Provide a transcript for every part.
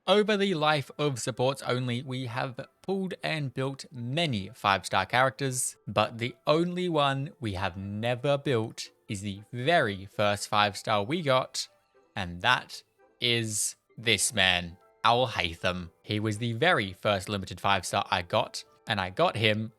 Over the life of supports only, we have pulled and built many 5-star characters, but the only one we have never built is the very first 5-star we got, and that is this man, Alhaitham. He was the very first limited 5-star I got, and I got him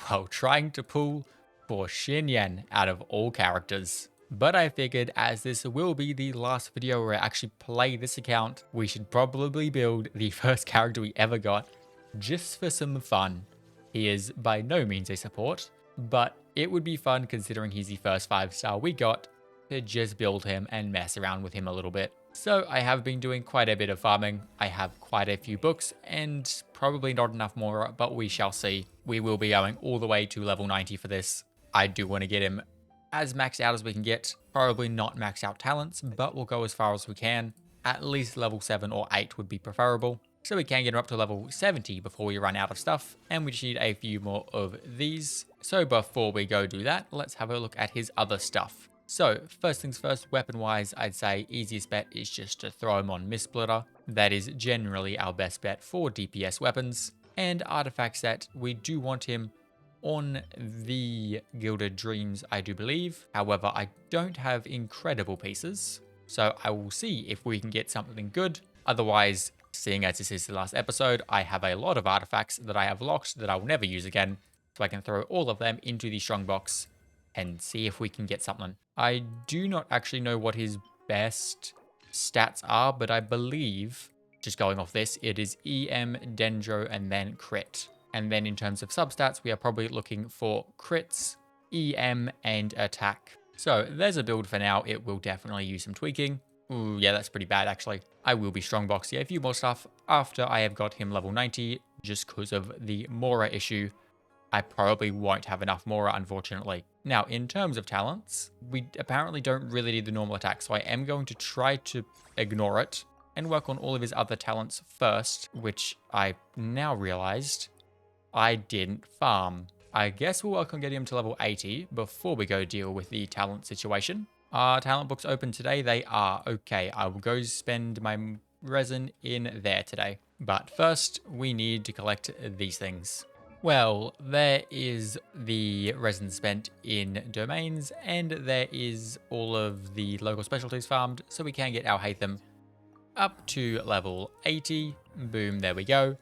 while trying to pull for Xinyan out of all characters. But I figured as this will be the last video where I actually play this account, we should probably build the first character we ever got just for some fun. He is by no means a support, but it would be fun considering he's the first 5-star we got to just build him and mess around with him a little bit. So I have been doing quite a bit of farming. I have quite a few books and probably not enough more, but we shall see. We will be going all the way to level 90 for this. I do want to get him as maxed out as we can get. Probably not maxed out talents, but we'll go as far as we can. At least level 7 or 8 would be preferable. So we can get him up to level 70 before we run out of stuff. And we just need a few more of these. So before we go do that, let's have a look at his other stuff. So first things first, weapon-wise, I'd say easiest bet is just to throw him on Mistsplitter. That is generally our best bet for DPS weapons. And artifact set, we do want him on the Gilded Dreams, I do believe. However, I don't have incredible pieces, so I will see if we can get something good. Otherwise, seeing as this is the last episode, I have a lot of artifacts that I have locked that I will never use again, so I can throw all of them into the strongbox and see if we can get something. I do not actually know what his best stats are, but I believe, just going off this, it is EM, Dendro, and then crit. And then in terms of substats, we are probably looking for crits, EM, and attack. So there's a build for now. It will definitely use some tweaking. Ooh, yeah, that's pretty bad, actually. I will be strongboxing a few more stuff after I have got him level 90, just because of the Mora issue. I probably won't have enough Mora, unfortunately. Now, in terms of talents, we apparently don't really need the normal attack, so I am going to try to ignore it and work on all of his other talents first, which I now realized I didn't farm. I guess we'll work on getting him to level 80 before we go deal with the talent situation. Are talent books open today? They are. Okay, I will go spend my resin in there today. But first, we need to collect these things. Well, there is the resin spent in domains, and there is all of the local specialties farmed, so we can get Alhaitham up to level 80. Boom, there we go.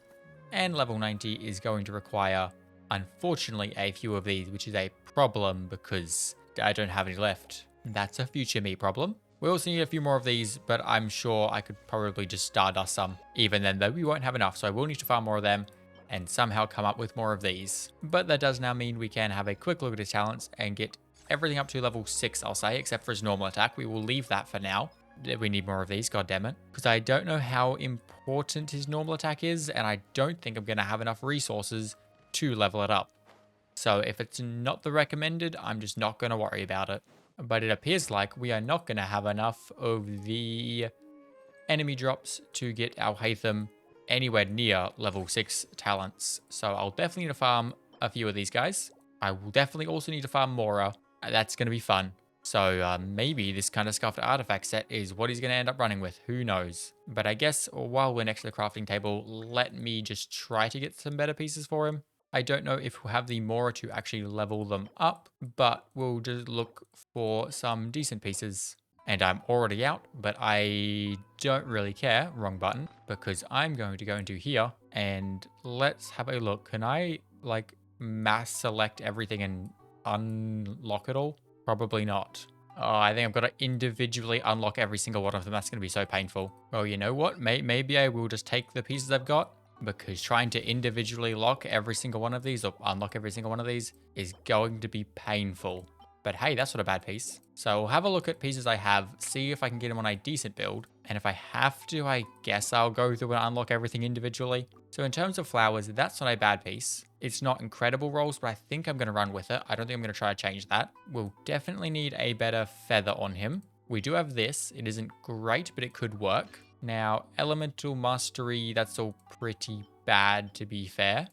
And level 90 is going to require, unfortunately, a few of these, which is a problem because I don't have any left. That's a future me problem. We also need a few more of these, but I'm sure I could probably just stardust some. Even then, though, we won't have enough, so I will need to farm more of them and somehow come up with more of these. But that does now mean we can have a quick look at his talents and get everything up to level 6, I'll say, except for his normal attack. We will leave that for now. We need more of these, goddammit. Because I don't know how important his normal attack is, and I don't think I'm going to have enough resources to level it up. So if it's not the recommended, I'm just not going to worry about it. But it appears like we are not going to have enough of the enemy drops to get Alhaitham anywhere near level 6 talents. So I'll definitely need to farm a few of these guys. I will definitely also need to farm Mora. That's going to be fun. So maybe this kind of scuffed artifact set is what he's going to end up running with. Who knows? But I guess while we're next to the crafting table, let me just try to get some better pieces for him. I don't know if we'll have the Mora to actually level them up, but we'll just look for some decent pieces. And I'm already out, but I don't really care. Wrong button. Because I'm going to go into here and let's have a look. Can I like mass select everything and unlock it all? Probably not. Oh, I think I've got to individually unlock every single one of them. That's going to be so painful. Well, you know what? Maybe I will just take the pieces I've got, because trying to individually lock every single one of these or unlock every single one of these is going to be painful. But hey, that's not a bad piece. So I'll have a look at pieces I have, see if I can get them on a decent build. And if I have to, I guess I'll go through and unlock everything individually. So in terms of flowers, that's not a bad piece. It's not incredible rolls, but I think I'm going to run with it. I don't think I'm going to try to change that. We'll definitely need a better feather on him. We do have this. It isn't great, but it could work. Now, elemental mastery, that's all pretty bad to be fair.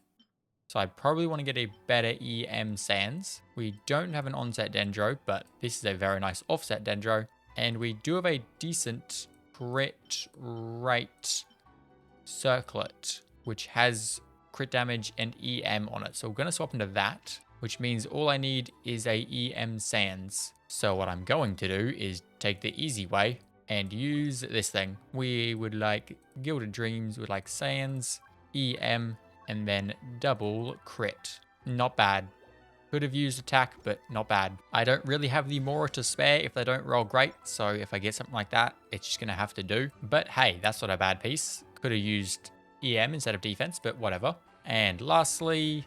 So I probably want to get a better EM Sands. We don't have an onset Dendro, but this is a very nice offset Dendro. And we do have a decent crit rate. circlet, which has crit damage and EM on it. So we're going to swap into that, which means all I need is a EM Sands. So what I'm going to do is take the easy way and use this thing. We would like Gilded Dreams, would like Sands, EM, and then double crit. Not bad. Could have used attack, but not bad. I don't really have the Mora to spare if they don't roll great, so if I get something like that, it's just going to have to do. But hey, that's not a bad piece. Could have used EM instead of defense, but whatever. And lastly,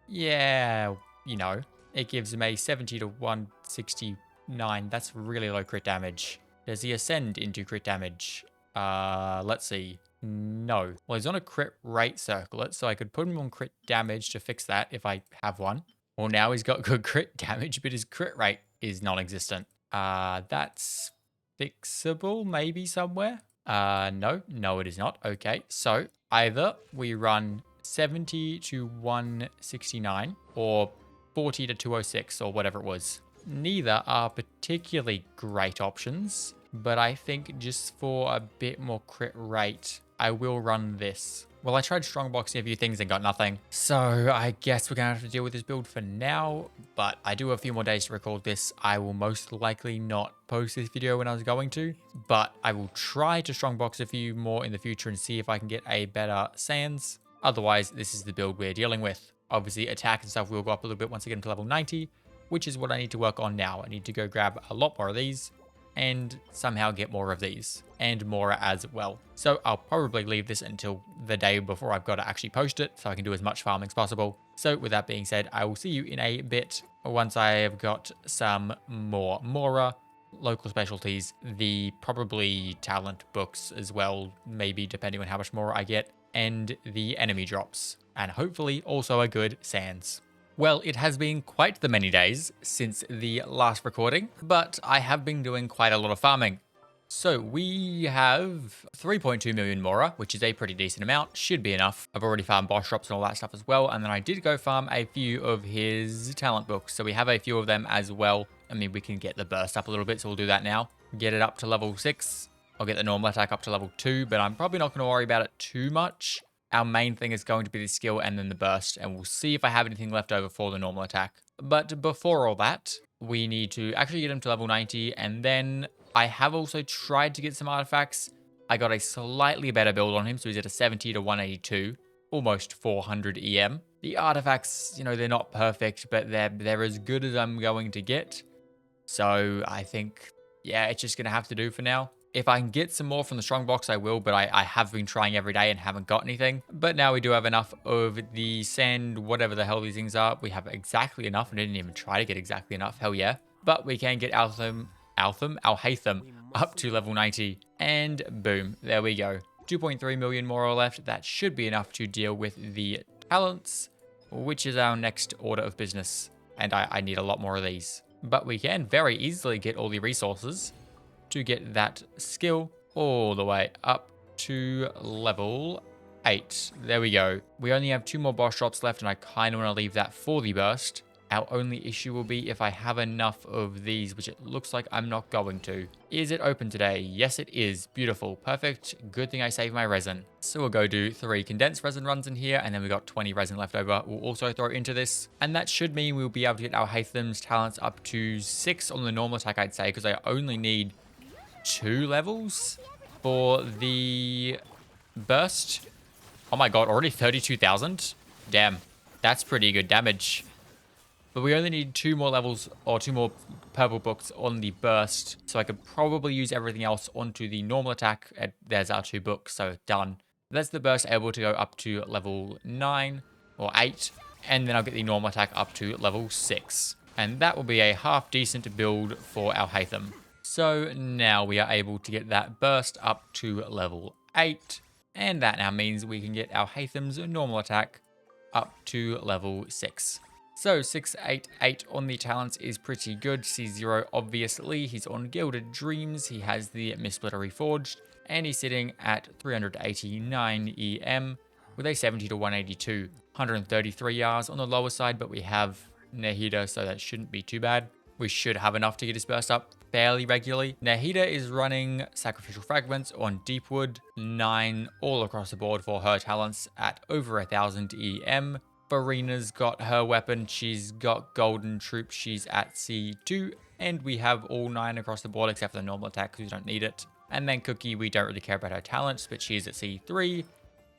yeah, you know, it gives him a 70 to 169. That's really low crit damage. Does he ascend into crit damage? Let's see. No. Well, he's on a crit rate circlet, so I could put him on crit damage to fix that if I have one. Well, now he's got good crit damage, but his crit rate is non-existent. That's fixable maybe somewhere? No, it is not. Okay, so either we run 70 to 169 or 40 to 206 or whatever it was. Neither are particularly great options, but I think just for a bit more crit rate, I will run this. Well, I tried strongboxing a few things and got nothing, so I guess we're gonna have to deal with this build for now, but I do have a few more days to record this. I will most likely not post this video when I was going to, but I will try to strongbox a few more in the future and see if I can get a better Sands. Otherwise, this is the build we're dealing with. Obviously, attack and stuff will go up a little bit once I get into level 90, which is what I need to work on now. I need to go grab a lot more of these and somehow get more of these and more as well. So I'll probably leave this until the day before I've got to actually post it so I can do as much farming as possible. So with that being said, I will see you in a bit once I have got some more Mora, local specialties, the probably talent books as well, maybe depending on how much more I get, and the enemy drops, and hopefully also a good Sands. Well, it has been quite the many days since the last recording, but I have been doing quite a lot of farming. So we have 3.2 million Mora, which is a pretty decent amount, should be enough. I've already farmed boss drops and all that stuff as well, and then I did go farm a few of his talent books, so we have a few of them as well. I mean, we can get the burst up a little bit, so we'll do that now. Get it up to level 6. I'll get the normal attack up to level 2, but I'm probably not going to worry about it too much. Our main thing is going to be the skill and then the burst, and we'll see if I have anything left over for the normal attack. But before all that, we need to actually get him to level 90, and then I have also tried to get some artifacts. I got a slightly better build on him, so he's at a 70 to 182, almost 400 EM. The artifacts, you know, they're not perfect, but they're as good as I'm going to get. So I think, yeah, it's just going to have to do for now. If I can get some more from the strongbox, I will, but I have been trying every day and haven't got anything. But now we do have enough of the sand, whatever the hell these things are. We have exactly enough. I didn't even try to get exactly enough. Hell yeah. But we can get Alhaitham up to level 90. And boom, there we go. 2.3 million more left. That should be enough to deal with the talents, which is our next order of business. And I need a lot more of these. But we can very easily get all the resources to get that skill all the way up to level 8. There we go. We only have 2 more boss drops left, and I kind of want to leave that for the burst. Our only issue will be if I have enough of these, which it looks like I'm not going to. Is it open today? Yes, it is. Beautiful. Perfect. Good thing I saved my resin. So we'll go do 3 condensed resin runs in here, and then we got 20 resin left over. We'll also throw into this, and that should mean we'll be able to get our Alhaitham's talents up to 6 on the normal attack, I'd say, because I only need 2 levels for the burst. Oh my god, already 32,000? Damn, that's pretty good damage. But we only need 2 more levels, or 2 more purple books on the burst, so I could probably use everything else onto the normal attack. There's our 2 books, so done. That's the burst able to go up to level 9 or 8, and then I'll get the normal attack up to level 6. And that will be a half decent build for Alhaitham. So now we are able to get that burst up to level 8, and that now means we can get Alhaitham's normal attack up to level 6. So 688 on the talents is pretty good. C0 obviously, he's on Gilded Dreams, he has the Mistsplitter Reforged, and he's sitting at 389 EM with a 70 to 182. 133 Rs on the lower side, but we have Nehida, so that shouldn't be too bad. We should have enough to get his burst up. fairly regularly. Nahida is running Sacrificial Fragments on Deepwood, 9 all across the board for her talents at over 1000 EM. Farina's got her weapon, she's got Golden Troop, she's at C2, and we have all 9 across the board except for the normal attack because we don't need it. And then Cookie, we don't really care about her talents, but she's at C3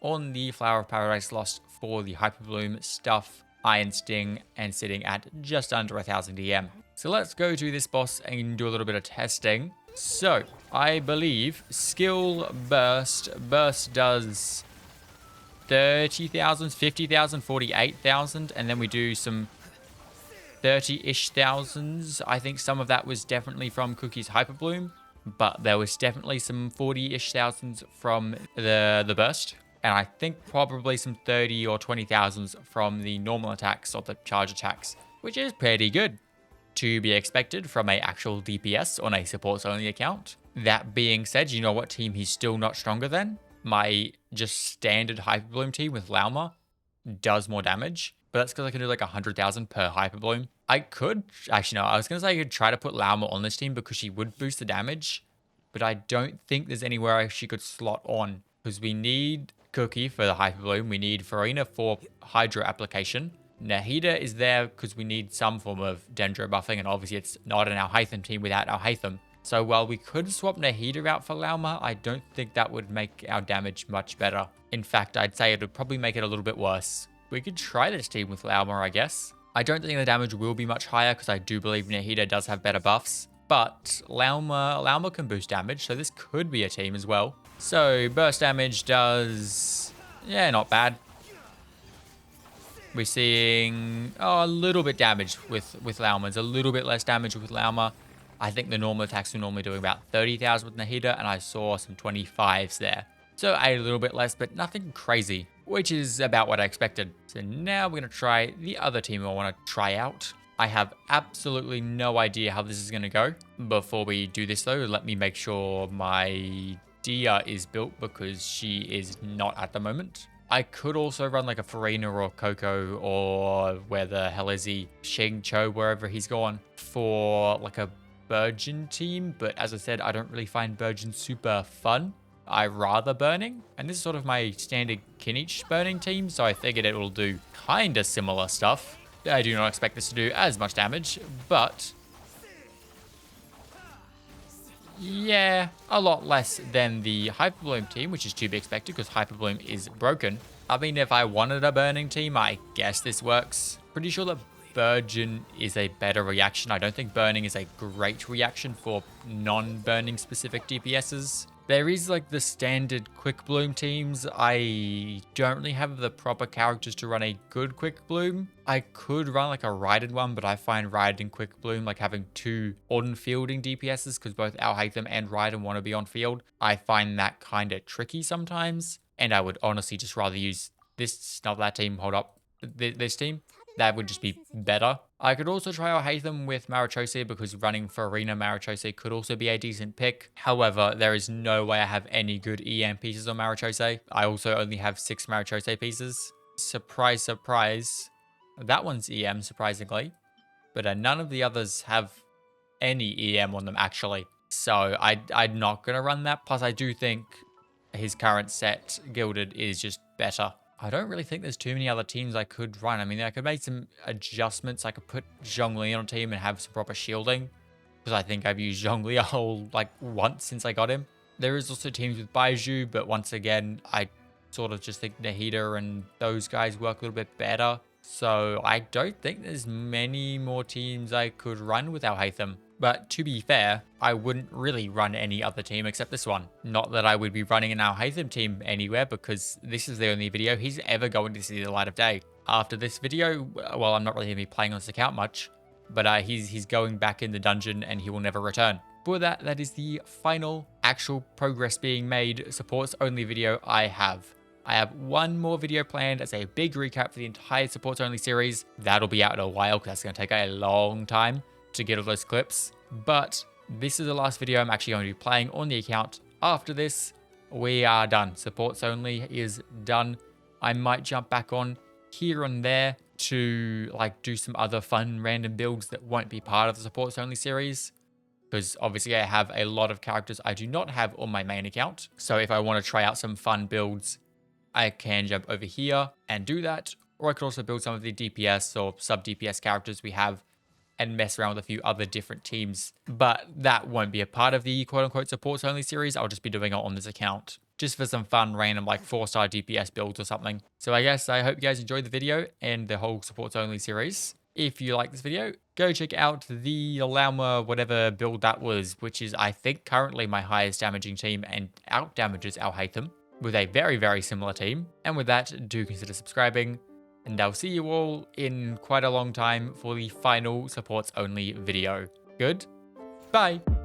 on the Flower of Paradise Lost for the Hyper Bloom stuff, Iron Sting, and sitting at just under 1000 EM. So let's go to this boss and do a little bit of testing. So I believe Skill Burst. Burst does 30,000, 50,000, 48,000, and then we do some 30-ish thousands. I think some of that was definitely from Cookie's Hyper Bloom, but there was definitely some 40-ish thousands from the burst. And I think probably some 30 or 20,000s from the normal attacks or the charge attacks, which is pretty good to be expected from a actual DPS on a supports only account. That being said, you know what team he's still not stronger than? My just standard Hyper Bloom team with Lauma does more damage, but that's because I can do like 100,000 per Hyper Bloom. I could, actually no, I was going to say I could try to put Lauma on this team because she would boost the damage, but I don't think there's anywhere she could slot on because we need Cookie for the Hyper Bloom, we need Farina for Hydro application. Nahida is there because we need some form of Dendro buffing, and obviously it's not an Alhaitham team without Alhaitham. So while we could swap Nahida out for Lauma, I don't think that would make our damage much better. In fact, I'd say it would probably make it a little bit worse. We could try this team with Lauma, I guess. I don't think the damage will be much higher because I do believe Nahida does have better buffs. But Lauma can boost damage, so this could be a team as well. So burst damage does, yeah, not bad. We're seeing a little bit damage with Lauma. It's a little bit less damage with Lauma. I think the normal attacks are normally doing about 30,000 with Nahida, and I saw some 25s there. So a little bit less, but nothing crazy, which is about what I expected. So now we're going to try the other team I want to try out. I have absolutely no idea how this is going to go. Before we do this though, let me make sure my Dia is built because she is not at the moment. I could also run like a Farina or Coco or where the hell is he? Shing Cho, wherever he's gone, for like a Burgeon team. But as I said, I don't really find Burgeon super fun. I rather Burning. And this is sort of my standard Kinich Burning team. So I figured it will do kind of similar stuff. I do not expect this to do as much damage, but yeah, a lot less than the Hyper Bloom team, which is to be expected because Hyper Bloom is broken. I mean, if I wanted a Burning team, I guess this works. Pretty sure that Burgeon is a better reaction. I don't think Burning is a great reaction for non-Burning specific DPSs. There is like the standard Quick Bloom teams. I don't really have the proper characters to run a good Quick Bloom. I could run like a Raiden one, but I find Raiden and Quick Bloom, like having two on-fielding DPSs, because both Alhaitham and Raiden want to be on field. I find that kind of tricky sometimes. And I would honestly just rather use this, not that team, hold up, this team. That would just be better. I could also try Alhaitham with Marichose because running Farina Marichose could also be a decent pick. However, there is no way I have any good EM pieces on Marichose. I also only have 6 Marichose pieces. Surprise, surprise. That one's EM, surprisingly. But none of the others have any EM on them, actually. So I'm not going to run that. Plus, I do think his current set, Gilded, is just better. I don't really think there's too many other teams I could run. I mean, I could make some adjustments. I could put Zhongli on a team and have some proper shielding, because I think I've used Zhongli a whole, like, once since I got him. There is also teams with Baiju, but once again, I sort of just think Nahida and those guys work a little bit better. So I don't think there's many more teams I could run with Alhaitham. But to be fair, I wouldn't really run any other team except this one. Not that I would be running an Alhaitham team anywhere, because this is the only video he's ever going to see the light of day. After this video, well, I'm not really going to be playing on this account much, but he's going back in the dungeon and he will never return. For that is the final actual progress being made supports only video I have. I have one more video planned as a big recap for the entire supports only series. That'll be out in a while because that's going to take a long time to get all those clips. But this is the last video I'm actually going to be playing on the account. After this, we are done. Supports only is done. I might jump back on here and there to like do some other fun random builds that won't be part of the supports only series. because obviously I have a lot of characters I do not have on my main account. So if I want to try out some fun builds, I can jump over here and do that. Or I could also build some of the DPS or sub DPS characters we have and mess around with a few other different teams. But that won't be a part of the quote unquote supports only series. I'll just be doing it on this account just for some fun random like 4-star DPS builds or something. So I guess I hope you guys enjoyed the video and the whole supports only series. If you like this video, go check out the Alhaitham whatever build that was, which is I think currently my highest damaging team and out damages Alhaitham with a very, very similar team. And with that, do consider subscribing. And I'll see you all in quite a long time for the final supports only video. Good? Bye!